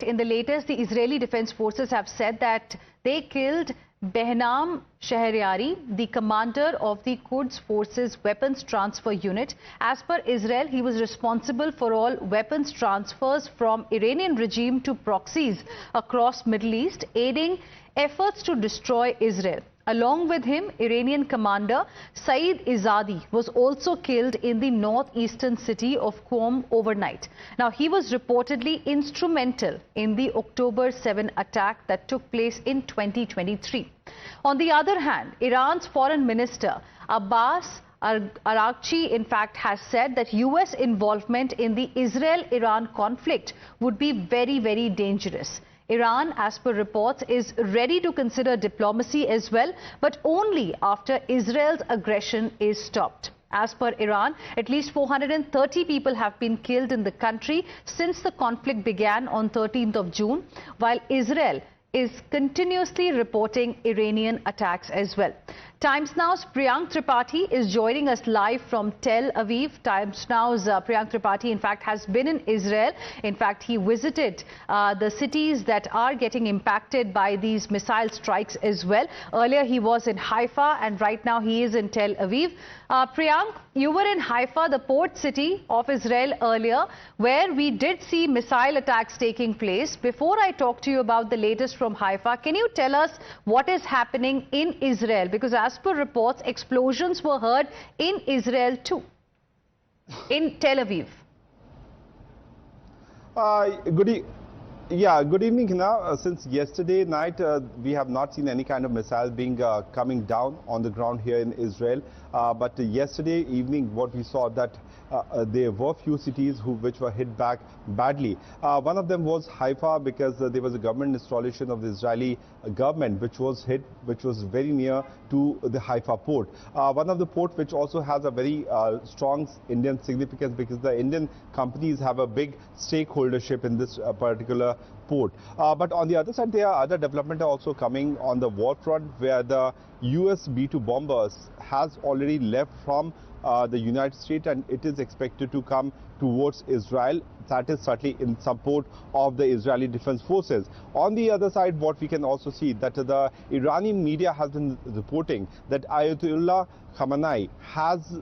In the latest, the Israeli Defense Forces have said that they killed Behnam Shahriyari, the commander of the Quds Force's weapons transfer unit. As per Israel, he was responsible for all weapons transfers from Iranian regime to proxies across Middle East, aiding efforts to destroy Israel. Along with him, Iranian commander Saeed Izadi was also killed in the northeastern city of Qom overnight. Now, he was reportedly instrumental in the October 7 attack that took place in 2023. On the other hand, Iran's foreign minister Abbas Araghchi, in fact, has said that US involvement in the Israel-Iran conflict would be very, very dangerous. Iran, as per reports, is ready to consider diplomacy as well, but only after Israel's aggression is stopped. As per Iran, at least 430 people have been killed in the country since the conflict began on 13th of June, while Israel is continuously reporting Iranian attacks as well. Times Now's Priyank Tripathi is joining us live from Tel Aviv. Times Now's Priyank Tripathi, in fact, has been in Israel. In fact, he visited the cities that are getting impacted by these missile strikes as well. Earlier, he was in Haifa, and right now he is in Tel Aviv. Priyank, you were in Haifa, the port city of Israel earlier, where we did see missile attacks taking place. Before I talk to you about the latest from Haifa, can you tell us what is happening in Israel? Because as per reports, explosions were heard in Israel too, in Tel Aviv. Good evening, Hina. Since yesterday night, we have not seen any kind of missile being coming down on the ground here in Israel. But yesterday evening, what we saw that there were few cities which were hit back badly. One of them was Haifa, because there was a government installation of the Israeli government which was hit, which was very near to the Haifa port. One of the port which also has a very strong Indian significance, because the Indian companies have a big stakeholdership in this particular port. But on the other side, there are other developments also coming on the war front, where the US B-2 bombers has already left from the United States, and it is expected to come towards Israel. That is certainly in support of the Israeli Defense Forces. On the other side, what we can also see that the Iranian media has been reporting that Ayatollah Khamenei has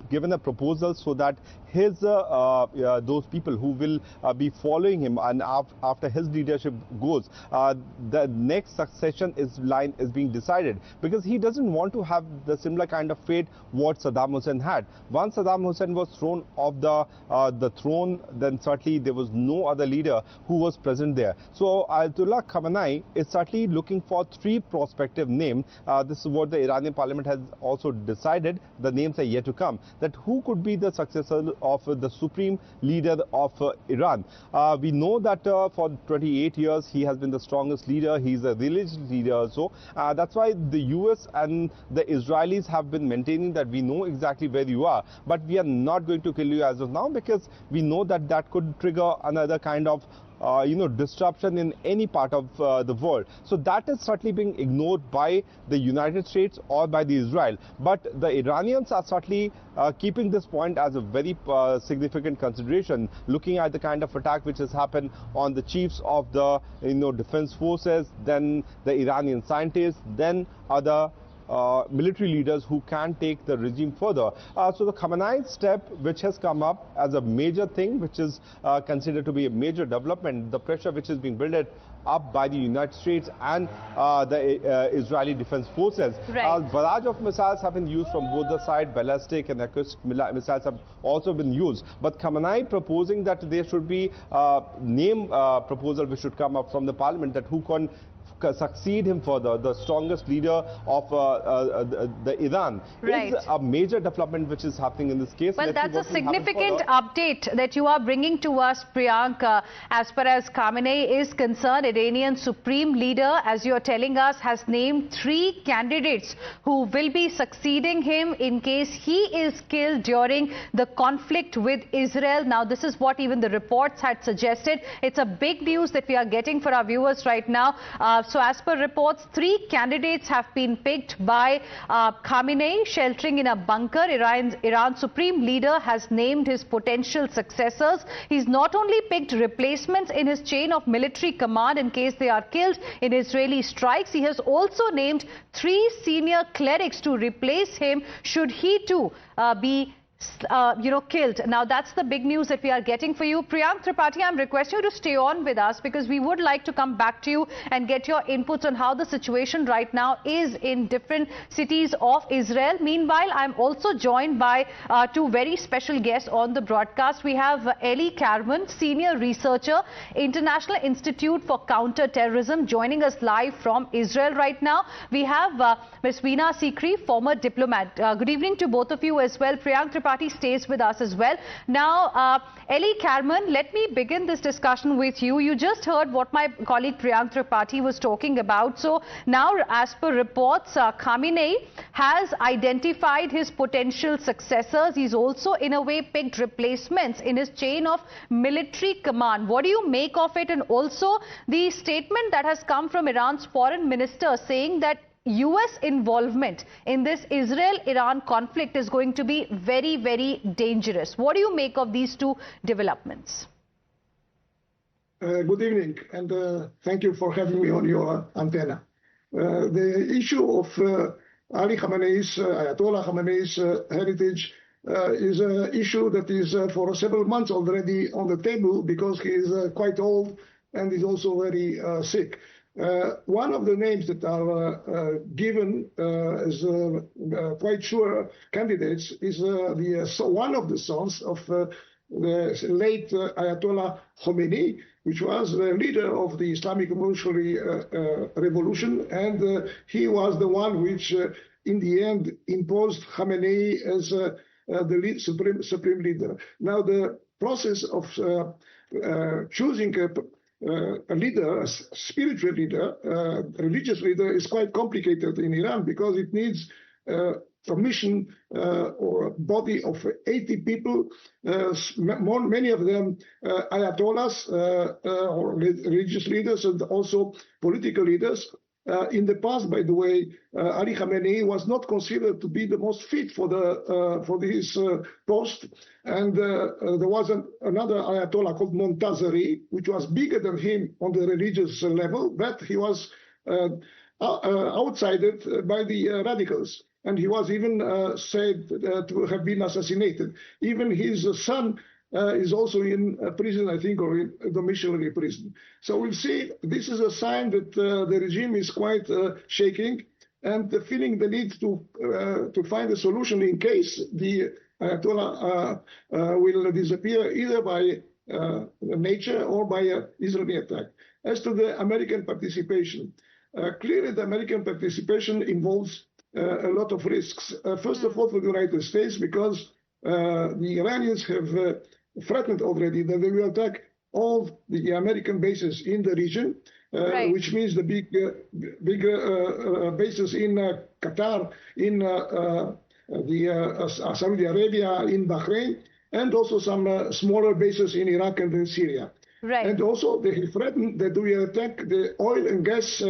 given a proposal so that his those people who will be following him, and after his leadership goes, the next succession line is being decided, because he doesn't want to have the similar kind of fate what Saddam Hussein had. Once Saddam Hussein was thrown off the throne, then certainly there was no other leader who was present there. So Ayatollah Khamenei is certainly looking for three prospective names. This is what the Iranian parliament has also decided. The names are yet to come, that who could be the successor of the supreme leader of Iran. We know that for 28 years he has been the strongest leader. He's a religious leader also. That's why the US and the Israelis have been maintaining that we know exactly where you are, but we are not going to kill you as of now, because we know that that could trigger another kind of disruption in any part of the world. So that is certainly being ignored by the United States or by the Israel. But the Iranians are certainly keeping this point as a very significant consideration, looking at the kind of attack which has happened on the chiefs of the defense forces, then the Iranian scientists, then other military leaders who can take the regime further. So the Khamenei step, which has come up as a major thing, which is considered to be a major development, the pressure which is being built up by the United States and the Israeli Defense Forces. Right. Barrage of missiles have been used from both the sides. Ballistic and acoustic missiles have also been used. But Khamenei proposing that there should be name proposal which should come up from the parliament, that who can succeed him further, the strongest leader of the Iran, right, is a major development which is happening in this case. Well, that's a significant update that you are bringing to us, Priyank. As far as Khamenei is concerned, Iranian supreme leader, as you are telling us, has named 3 candidates who will be succeeding him in case he is killed during the conflict with Israel. Now, this is what even the reports had suggested. It's a big news that we are getting for our viewers right now. So as per reports, 3 candidates have been picked by Khamenei, sheltering in a bunker. Iran's supreme leader has named his potential successors. He's not only picked replacements in his chain of military command in case they are killed in Israeli strikes, he has also named 3 senior clerics to replace him should he too be killed. Now, that's the big news that we are getting for you. Priyank, Tripathi, I'm requesting you to stay on with us because we would like to come back to you and get your inputs on how the situation right now is in different cities of Israel. Meanwhile, I'm also joined by 2 very special guests on the broadcast. We have Ely Karmon, senior researcher, International Institute for Counter-Terrorism, joining us live from Israel right now. We have Ms. Veena Sikri, former diplomat. Good evening to both of you as well. Priyank, Tripathi stays with us as well. Now, Ely Karmon, let me begin this discussion with you. You just heard what my colleague Priyank Tripathi was talking about. So now, as per reports, Khamenei has identified his potential successors. He's also, in a way, picked replacements in his chain of military command. What do you make of it? And also the statement that has come from Iran's foreign minister saying that US involvement in this Israel-Iran conflict is going to be very, very dangerous. What do you make of these 2 developments? Good evening, and thank you for having me on your antenna. The issue of Ali Khamenei's, Ayatollah Khamenei's heritage is an issue that is for several months already on the table because he is quite old and is also very sick. One of the names that are given as quite sure candidates is one of the sons of the late Ayatollah Khamenei, which was the leader of the Islamic Revolutionary Revolution, and he was the one which, in the end, imposed Khamenei as the supreme leader. Now, the process of choosing a leader, a spiritual leader, a religious leader, is quite complicated in Iran because it needs permission or a body of 80 people, many of them ayatollahs or religious leaders and also political leaders. In the past, by the way, Ali Khamenei was not considered to be the most fit for this post, and there was another Ayatollah called Montazeri, which was bigger than him on the religious level, but he was outsided by the radicals, and he was even said to have been assassinated. Even his son is also in prison, I think, or in domiciliary prison. So we'll see. This is a sign that the regime is quite shaking and feeling the need to find a solution in case the Ayatollah will disappear either by nature or by an Israeli attack. As to the American participation, clearly the American participation involves a lot of risks. First of all, for the United States, because the Iranians have threatened already that they will attack all the American bases in the region, right, which means the big bases in Qatar, in Saudi Arabia, in Bahrain, and also some smaller bases in Iraq and in Syria. Right. And also they have threatened that we will attack the oil and gas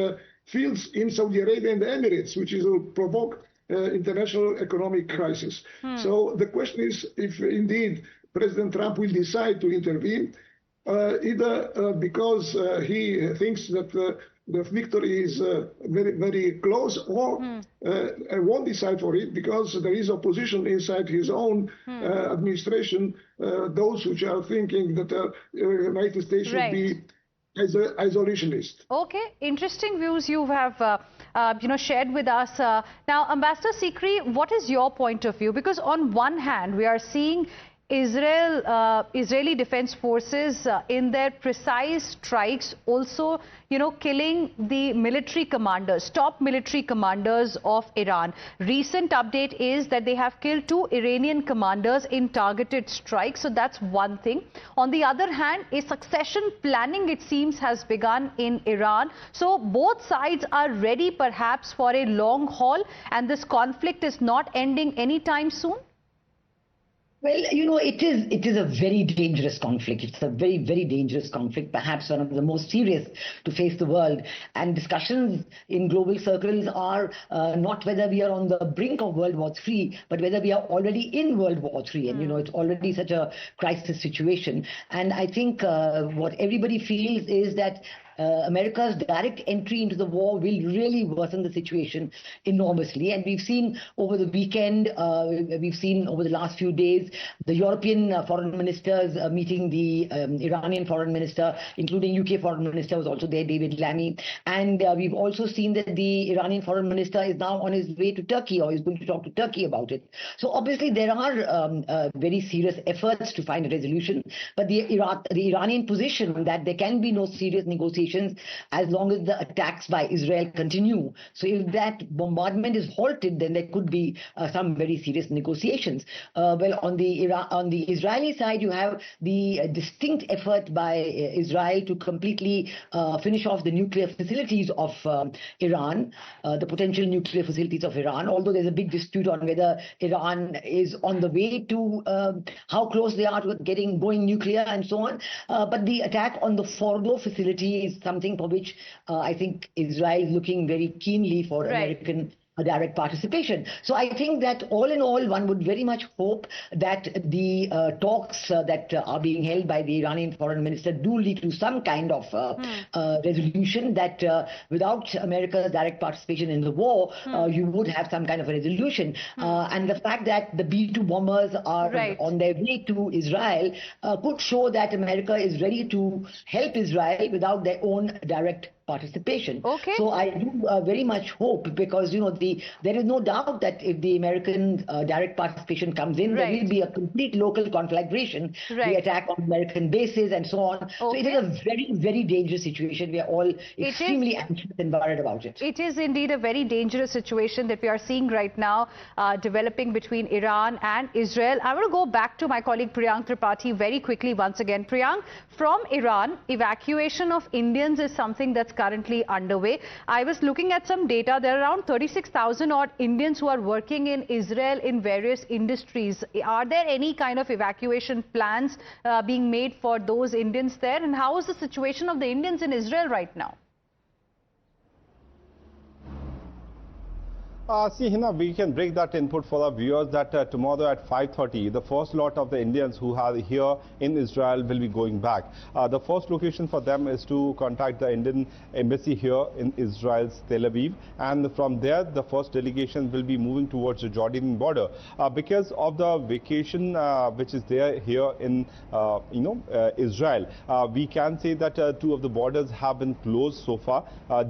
fields in Saudi Arabia and the Emirates, which will provoke international economic crisis. So the question is if indeed President Trump will decide to intervene, either because he thinks that the victory is very, very close, or won't decide for it because there is opposition inside his own administration, those which are thinking that the United States should be as an isolationist. Okay, interesting views you have shared with us. Now, Ambassador Sikri, what is your point of view? Because on one hand, we are seeing Israeli Defense Forces in their precise strikes also, killing the military commanders, top military commanders of Iran. Recent update is that they have killed 2 Iranian commanders in targeted strikes. So that's one thing. On the other hand, a succession planning, it seems, has begun in Iran. So both sides are ready perhaps for a long haul, and this conflict is not ending anytime soon. Well, it is a very dangerous conflict. It's a very, very dangerous conflict, perhaps one of the most serious to face the world. And discussions in global circles are not whether we are on the brink of World War III, but whether we are already in World War III. And, it's already such a crisis situation. And I think what everybody feels is that America's direct entry into the war will really worsen the situation enormously. And we've seen over the weekend, we've seen over the last few days, the European foreign ministers meeting the Iranian foreign minister, including UK foreign minister was also there, David Lammy. And we've also seen that the Iranian foreign minister is now on his way to Turkey, or is going to talk to Turkey about it. So obviously there are very serious efforts to find a resolution. But the Iranian position that there can be no serious negotiations as long as the attacks by Israel continue. So if that bombardment is halted, then there could be some very serious negotiations. Well, on the Israeli side, you have the distinct effort by Israel to completely finish off the nuclear facilities of Iran, the potential nuclear facilities of Iran, although there's a big dispute on whether Iran is on the way to how close they are to going nuclear and so on. But the attack on the Fordo facility is something for which I think Israel is looking very keenly for American direct participation. So I think that all in all, one would very much hope that the talks that are being held by the Iranian foreign minister do lead to some kind of resolution, that without America's direct participation in the war, you would have some kind of a resolution. And the fact that the B-2 bombers are on their way to Israel could show that America is ready to help Israel without their own direct participation. So I do very much hope, because there is no doubt that if the American direct participation comes in, there will be a complete local conflagration, the attack on American bases and so on. So it is a very, very dangerous situation. We are all extremely anxious and worried about it. It is indeed a very dangerous situation that we are seeing right now developing between Iran and Israel. I want to go back to my colleague Priyank Tripathi very quickly once again. Priyank, from Iran, evacuation of Indians is something that's currently underway. I was looking at some data. There are around 36,000 odd Indians who are working in Israel in various industries. Are there any kind of evacuation plans being made for those Indians there? And how is the situation of the Indians in Israel right now? See, Hina, we can break that input for our viewers that tomorrow at 5:30, the first lot of the Indians who are here in Israel will be going back. The first location for them is to contact the Indian embassy here in Israel's Tel Aviv. And from there, the first delegation will be moving towards the Jordanian border. Because of the vacation which is there here in, Israel, we can say that two of the borders have been closed so far.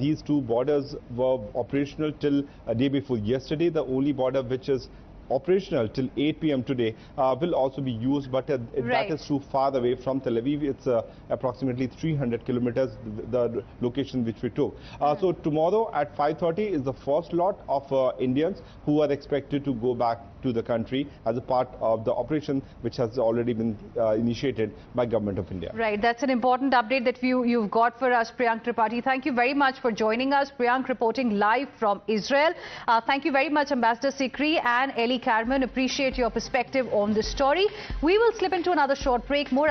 These two borders were operational till day before yesterday. The only border which is operational till 8 p.m. today will also be used, but that is too far away from Tel Aviv. It's approximately 300 kilometers, the location which we took. So tomorrow at 5:30 is the first lot of Indians who are expected to go back to the country as a part of the operation which has already been initiated by Government of India. Right, that's an important update that you've got for us, Priyank Tripathi. Thank you very much for joining us. Priyank reporting live from Israel. Thank you very much, Ambassador Sikri and Ely Karmon. Appreciate your perspective on this story. We will slip into another short break. More